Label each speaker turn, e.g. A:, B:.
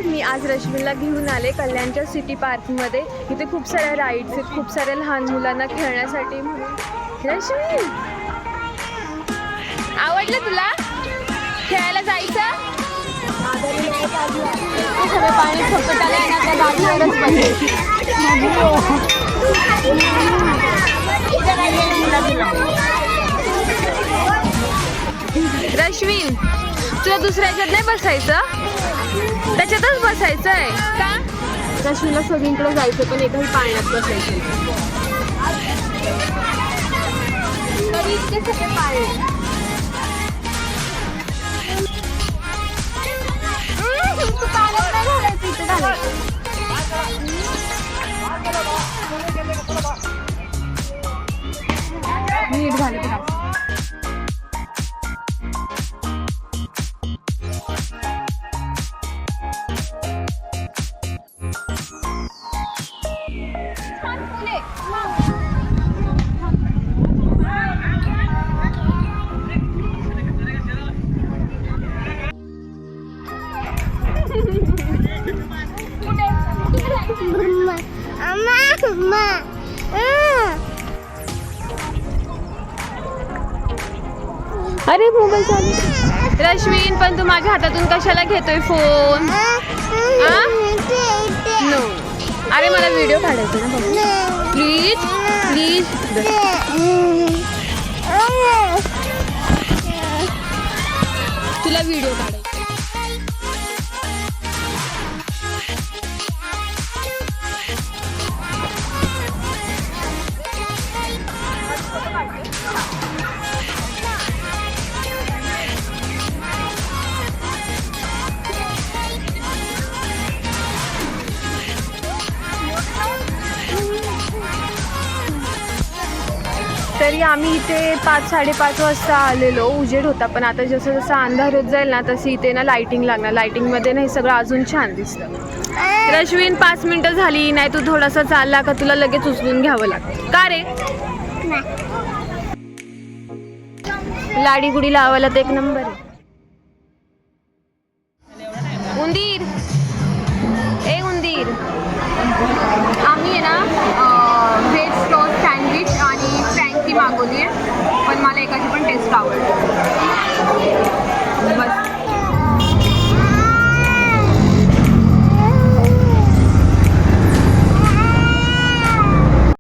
A: मी आज रश्मीला घेऊन आले कल्याणच्या सिटी पार्कमध्ये. इथे खूप साऱ्या राईड्स आहेत, खूप साऱ्या लहान मुलांना खेळण्यासाठी. म्हणून रश्मी, आवडलं तुला खेळायला जायचं?
B: सगळे पाणी फक्त
A: रश्मीन, तुला दुसऱ्या ह्याच्यात नाही बसायचं, त्याच्यातच बसायचं आहे का?
B: रश्मीला सगळीकडे जायचं पण एकही पाण्यात बसायचं. इतके सगळे पाणी नीट झाले.
A: अरे मोबाईल चालू. रश्मीन, पण तू माझ्या हातातून कशाला घेतोय फोन? नो. अरे मला व्हिडिओ काढायचा ना बघ. Please please. तुला व्हिडिओ काढायचा. तरी आम्ही इथे 5-5:30 वाजता आलेलो. उजेड होता, पण आता जसं जसं अंधार होत जाईल ना तशी इथे ना लाइटिंग लागणार. लाइटिंगमध्ये ना हे सगळं अजून छान दिसतं. रश्मीन, 5 मिनटं झाली नाही, तू थोडासा चालला का तुला लगेच उचलून घ्यावं लागतं का रे? लाडी गुडी लावायला तर एक नंबर आहे. उंदीर, ए उंदीर.
B: आम्ही आहे ना व्हेज टोस्ट सँडविच आणि फ्रँकी मागवली आहे, पण मला एकाची पण टेस्ट आवडली. बस.